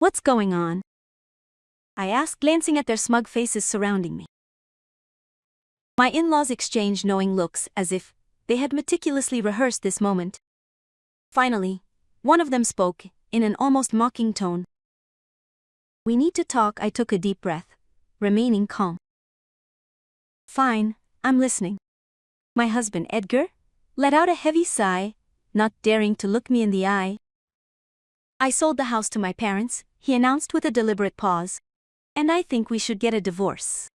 What's going on? I asked, glancing at their smug faces surrounding me. My in-laws exchanged knowing looks as if they had meticulously rehearsed this moment. Finally, one of them spoke, in an almost mocking tone. "We need to talk." I took a deep breath, remaining calm. "Fine, I'm listening." My husband, Edgar, let out a heavy sigh, not daring to look me in the eye. "I sold the house to my parents," he announced with a deliberate pause, "and I think we should get a divorce."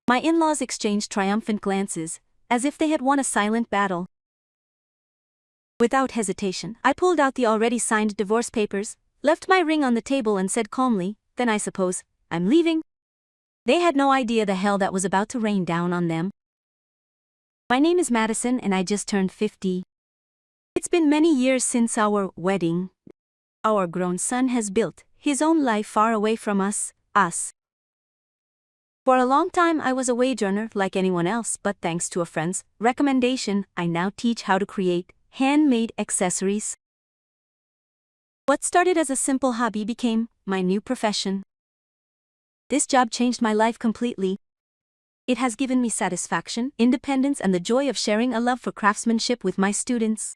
My in-laws exchanged triumphant glances, as if they had won a silent battle. Without hesitation, I pulled out the already signed divorce papers, left my ring on the table and said calmly, "Then I suppose I'm leaving?" They had no idea the hell that was about to rain down on them. My name is Madison and I just turned 50. It's been many years since our wedding. Our grown son has built his own life far away from us. For a long time I was a wage earner like anyone else, but thanks to a friend's recommendation, I now teach how to create handmade accessories. What started as a simple hobby became my new profession. This job changed my life completely. It has given me satisfaction, independence, and the joy of sharing a love for craftsmanship with my students.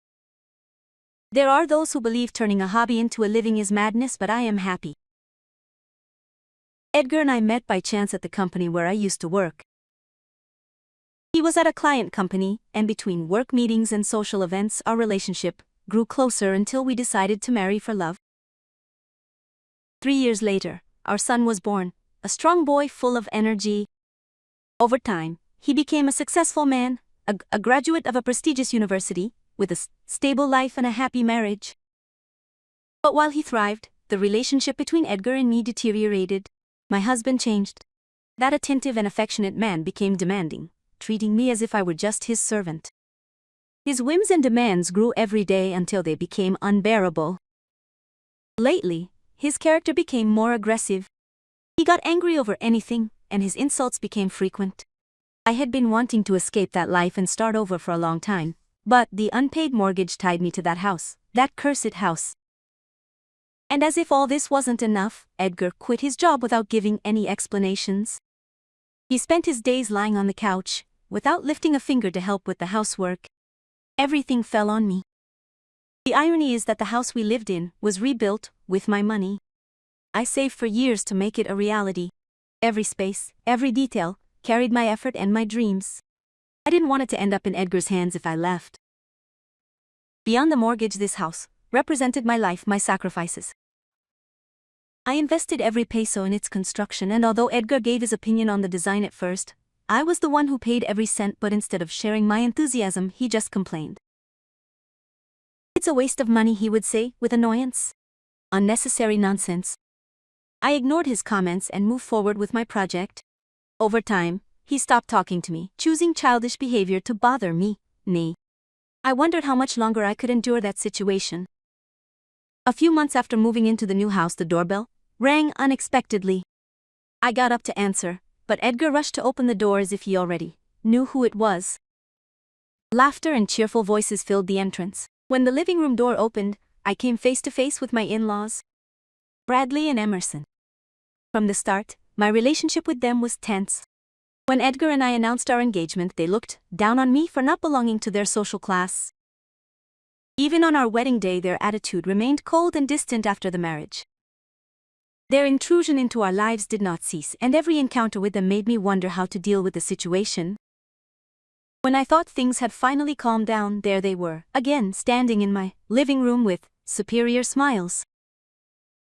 There are those who believe turning a hobby into a living is madness, but I am happy. Edgar and I met by chance at the company where I used to work. He was at a client company, and between work meetings and social events, our relationship grew closer until we decided to marry for love. 3 years later, our son was born, a strong boy full of energy. Over time, he became a successful man, a graduate of a prestigious university, with a stable life and a happy marriage. But while he thrived, the relationship between Edgar and me deteriorated. My husband changed. That attentive and affectionate man became demanding, treating me as if I were just his servant. His whims and demands grew every day until they became unbearable. Lately, his character became more aggressive. He got angry over anything, and his insults became frequent. I had been wanting to escape that life and start over for a long time, but the unpaid mortgage tied me to that house, that cursed house. And as if all this wasn't enough, Edgar quit his job without giving any explanations. He spent his days lying on the couch, without lifting a finger to help with the housework. Everything fell on me. The irony is that the house we lived in was rebuilt with my money. I saved for years to make it a reality. Every space, every detail, carried my effort and my dreams. I didn't want it to end up in Edgar's hands if I left. Beyond the mortgage, this house represented my life, my sacrifices. I invested every peso in its construction, and although Edgar gave his opinion on the design at first, I was the one who paid every cent. But instead of sharing my enthusiasm, he just complained. "It's a waste of money," he would say, with annoyance. "Unnecessary nonsense." I ignored his comments and moved forward with my project. Over time, he stopped talking to me, choosing childish behavior to bother me. I wondered how much longer I could endure that situation. A few months after moving into the new house, the doorbell rang unexpectedly. I got up to answer, but Edgar rushed to open the door as if he already knew who it was. Laughter and cheerful voices filled the entrance. When the living room door opened, I came face to face with my in-laws, Bradley and Emerson. From the start, my relationship with them was tense. When Edgar and I announced our engagement, they looked down on me for not belonging to their social class. Even on our wedding day, their attitude remained cold and distant after the marriage. Their intrusion into our lives did not cease, and every encounter with them made me wonder how to deal with the situation. When I thought things had finally calmed down, there they were, again standing in my living room with superior smiles.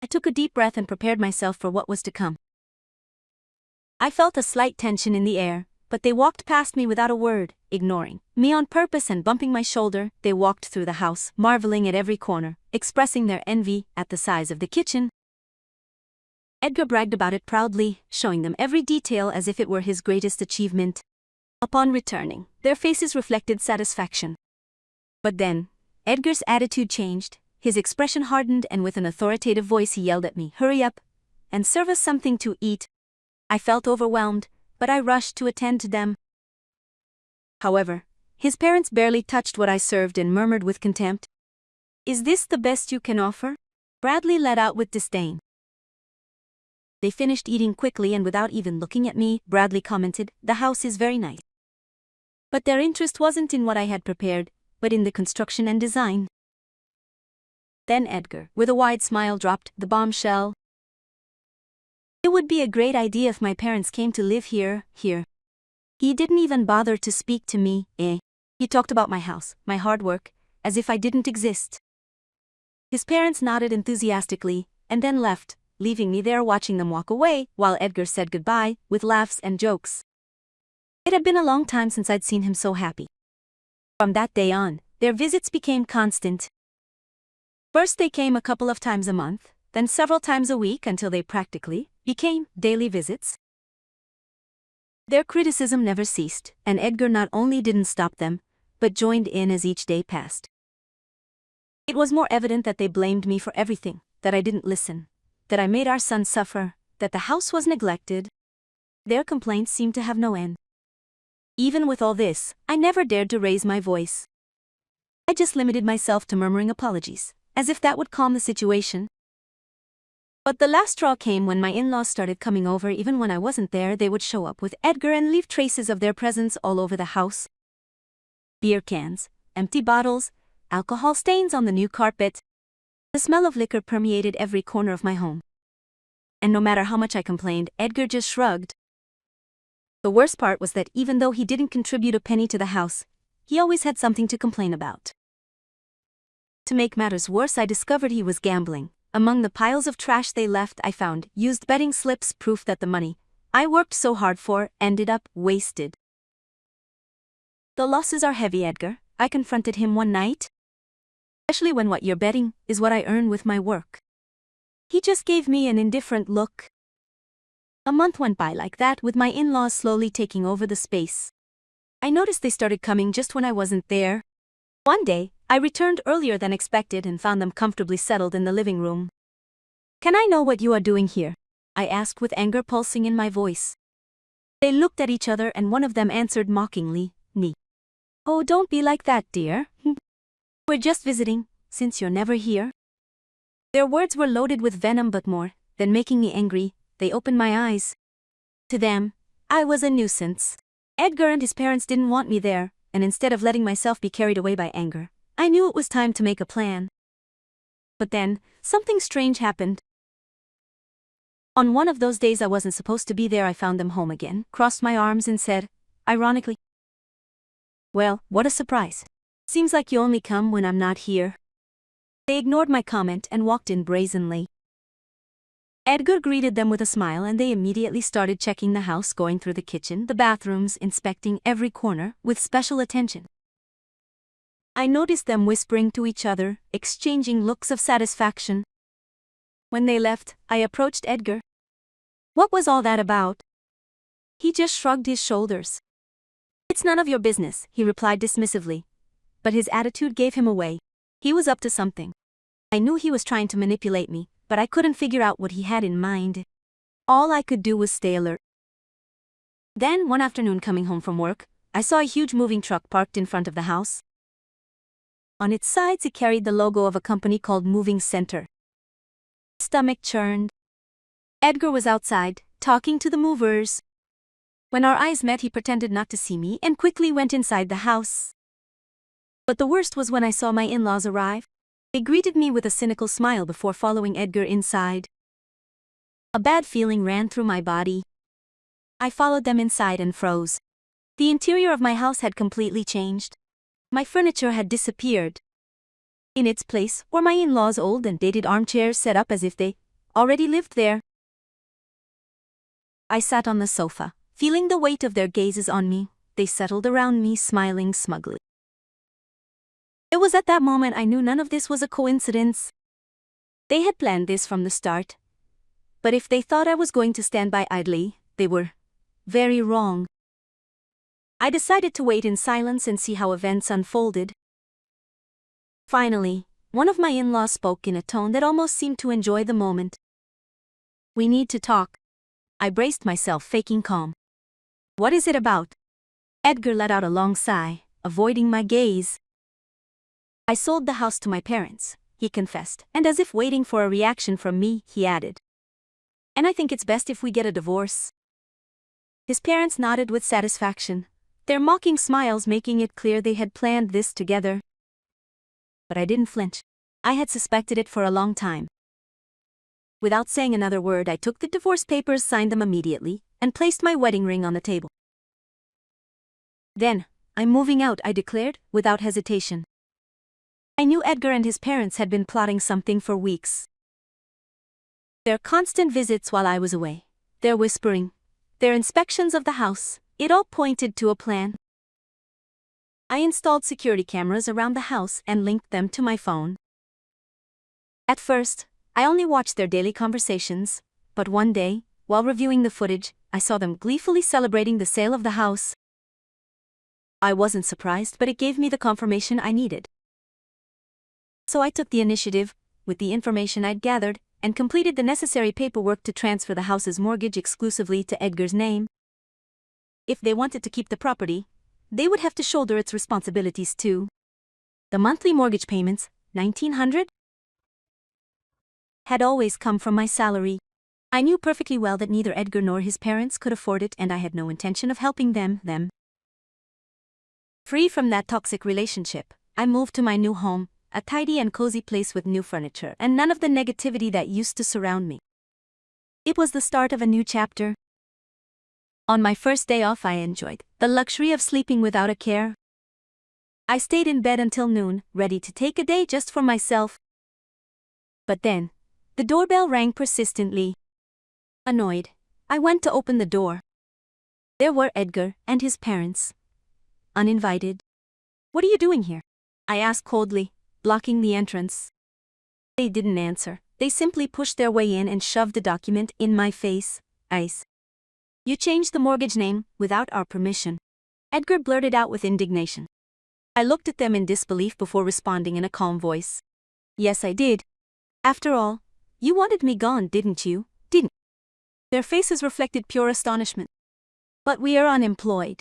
I took a deep breath and prepared myself for what was to come. I felt a slight tension in the air, but they walked past me without a word, ignoring me on purpose and bumping my shoulder. They walked through the house, marveling at every corner, expressing their envy at the size of the kitchen. Edgar bragged about it proudly, showing them every detail as if it were his greatest achievement. Upon returning, their faces reflected satisfaction. But then, Edgar's attitude changed, his expression hardened, and with an authoritative voice he yelled at me, "Hurry up and serve us something to eat." I felt overwhelmed, but I rushed to attend to them. However, his parents barely touched what I served and murmured with contempt, "Is this the best you can offer?" Bradley let out with disdain. They finished eating quickly and without even looking at me. Bradley commented, "The house is very nice." But their interest wasn't in what I had prepared, but in the construction and design. Then Edgar, with a wide smile, dropped the bombshell. "It would be a great idea if my parents came to live here. He didn't even bother to speak to me, He talked about my house, my hard work, as if I didn't exist." His parents nodded enthusiastically, and then left, leaving me there watching them walk away, while Edgar said goodbye, with laughs and jokes. It had been a long time since I'd seen him so happy. From that day on, their visits became constant. First they came a couple of times a month, then several times a week until they practically became daily visits. Their criticism never ceased, and Edgar not only didn't stop them, but joined in as each day passed. It was more evident that they blamed me for everything, that I didn't listen, that I made our son suffer, that the house was neglected. Their complaints seemed to have no end. Even with all this, I never dared to raise my voice. I just limited myself to murmuring apologies, as if that would calm the situation. But the last straw came when my in-laws started coming over. Even when I wasn't there, they would show up with Edgar and leave traces of their presence all over the house. Beer cans, empty bottles, alcohol stains on the new carpet. The smell of liquor permeated every corner of my home. And no matter how much I complained, Edgar just shrugged. The worst part was that even though he didn't contribute a penny to the house, he always had something to complain about. To make matters worse, I discovered he was gambling. Among the piles of trash they left, I found used betting slips, proof that the money I worked so hard for ended up wasted. "The losses are heavy, Edgar," I confronted him one night. "Especially when what you're betting is what I earn with my work." He just gave me an indifferent look. A month went by like that, with my in-laws slowly taking over the space. I noticed they started coming just when I wasn't there. One day, I returned earlier than expected and found them comfortably settled in the living room. "Can I know what you are doing here?" I asked with anger pulsing in my voice. They looked at each other and one of them answered mockingly, "Nee. Oh, don't be like that, dear. We're just visiting, since you're never here." Their words were loaded with venom, but more than making me angry, they opened my eyes. To them, I was a nuisance. Edgar and his parents didn't want me there, and instead of letting myself be carried away by anger, I knew it was time to make a plan. But then, something strange happened. On one of those days I wasn't supposed to be there, I found them home again, crossed my arms and said, ironically, "Well, what a surprise. Seems like you only come when I'm not here." They ignored my comment and walked in brazenly. Edgar greeted them with a smile and they immediately started checking the house, going through the kitchen, the bathrooms, inspecting every corner with special attention. I noticed them whispering to each other, exchanging looks of satisfaction. When they left, I approached Edgar. "What was all that about?" He just shrugged his shoulders. "It's none of your business," he replied dismissively. But his attitude gave him away. He was up to something. I knew he was trying to manipulate me, but I couldn't figure out what he had in mind. All I could do was stay alert. Then, one afternoon coming home from work, I saw a huge moving truck parked in front of the house. On its sides it carried the logo of a company called Moving Center. Stomach churned. Edgar was outside, talking to the movers. When our eyes met, he pretended not to see me and quickly went inside the house. But the worst was when I saw my in-laws arrive. They greeted me with a cynical smile before following Edgar inside. A bad feeling ran through my body. I followed them inside and froze. The interior of my house had completely changed. My furniture had disappeared. In its place were my in-laws' old and dated armchairs set up as if they already lived there. I sat on the sofa, feeling the weight of their gazes on me. They settled around me, smiling smugly. It was at that moment I knew none of this was a coincidence. They had planned this from the start. But if they thought I was going to stand by idly, they were very wrong. I decided to wait in silence and see how events unfolded. Finally, one of my in-laws spoke in a tone that almost seemed to enjoy the moment. "We need to talk." I braced myself, faking calm. "What is it about?" Edgar let out a long sigh, avoiding my gaze. "I sold the house to my parents," he confessed, and as if waiting for a reaction from me, he added, and I think it's best if we get a divorce." His parents nodded with satisfaction, their mocking smiles making it clear they had planned this together. But I didn't flinch. I had suspected it for a long time. Without saying another word, I took the divorce papers, signed them immediately, and placed my wedding ring on the table. "Then, I'm moving out," I declared, without hesitation. I knew Edgar and his parents had been plotting something for weeks. Their constant visits while I was away, their whispering, their inspections of the house, it all pointed to a plan. I installed security cameras around the house and linked them to my phone. At first, I only watched their daily conversations, but one day, while reviewing the footage, I saw them gleefully celebrating the sale of the house. I wasn't surprised, but it gave me the confirmation I needed. So I took the initiative, with the information I'd gathered, and completed the necessary paperwork to transfer the house's mortgage exclusively to Edgar's name. If they wanted to keep the property, they would have to shoulder its responsibilities too. The monthly mortgage payments, $1,900, had always come from my salary. I knew perfectly well that neither Edgar nor his parents could afford it, and I had no intention of helping them. Free from that toxic relationship, I moved to my new home, a tidy and cozy place with new furniture and none of the negativity that used to surround me. It was the start of a new chapter. On my first day off, I enjoyed the luxury of sleeping without a care. I stayed in bed until noon, ready to take a day just for myself. But then, the doorbell rang persistently. Annoyed, I went to open the door. There were Edgar and his parents. Uninvited. "What are you doing here?" I asked coldly, blocking the entrance. They didn't answer. They simply pushed their way in and shoved the document in my face. "You changed the mortgage name without our permission," Edgar blurted out with indignation. I looked at them in disbelief before responding in a calm voice. "Yes, I did. After all, you wanted me gone, didn't you?" "Didn't." Their faces reflected pure astonishment. "But we are unemployed."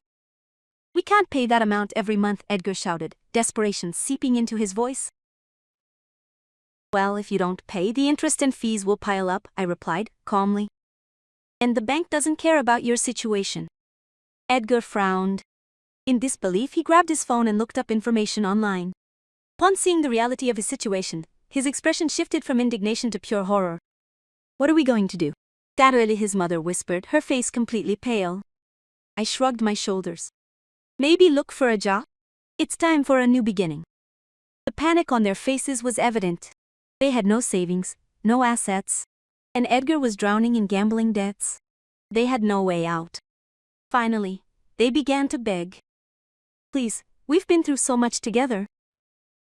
"We can't pay that amount every month," Edgar shouted, desperation seeping into his voice. "Well, if you don't pay, the interest and fees will pile up," I replied, calmly. "And the bank doesn't care about your situation." Edgar frowned. In disbelief, he grabbed his phone and looked up information online. Upon seeing the reality of his situation, his expression shifted from indignation to pure horror. "What are we going to do?" Darrelly, his mother whispered, her face completely pale. I shrugged my shoulders. "Maybe look for a job? It's time for a new beginning." The panic on their faces was evident. They had no savings, no assets, and Edgar was drowning in gambling debts. They had no way out. Finally, they began to beg. "Please, we've been through so much together."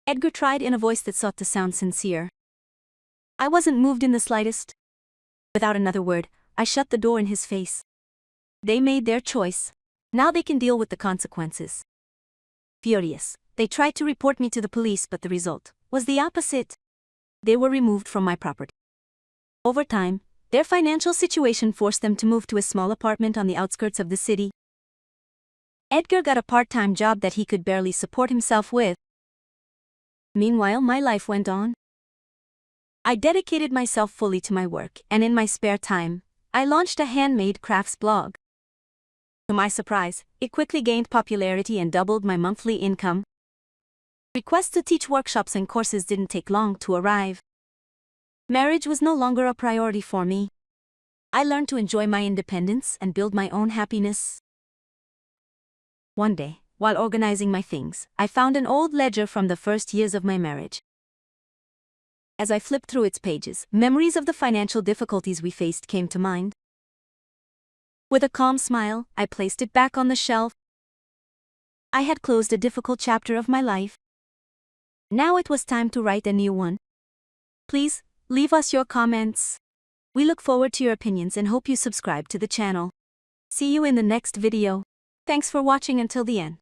Edgar tried in a voice that sought to sound sincere. I wasn't moved in the slightest. Without another word, I shut the door in his face. They made their choice. Now they can deal with the consequences. Furious, they tried to report me to the police, but the result was the opposite. They were removed from my property. Over time, their financial situation forced them to move to a small apartment on the outskirts of the city. Edgar got a part-time job that he could barely support himself with. Meanwhile, my life went on. I dedicated myself fully to my work, and in my spare time, I launched a handmade crafts blog. To my surprise, it quickly gained popularity and doubled my monthly income. Requests to teach workshops and courses didn't take long to arrive. Marriage was no longer a priority for me. I learned to enjoy my independence and build my own happiness. One day, while organizing my things, I found an old ledger from the first years of my marriage. As I flipped through its pages, memories of the financial difficulties we faced came to mind. With a calm smile, I placed it back on the shelf. I had closed a difficult chapter of my life. Now it was time to write a new one. Please, leave us your comments. We look forward to your opinions and hope you subscribe to the channel. See you in the next video. Thanks for watching until the end.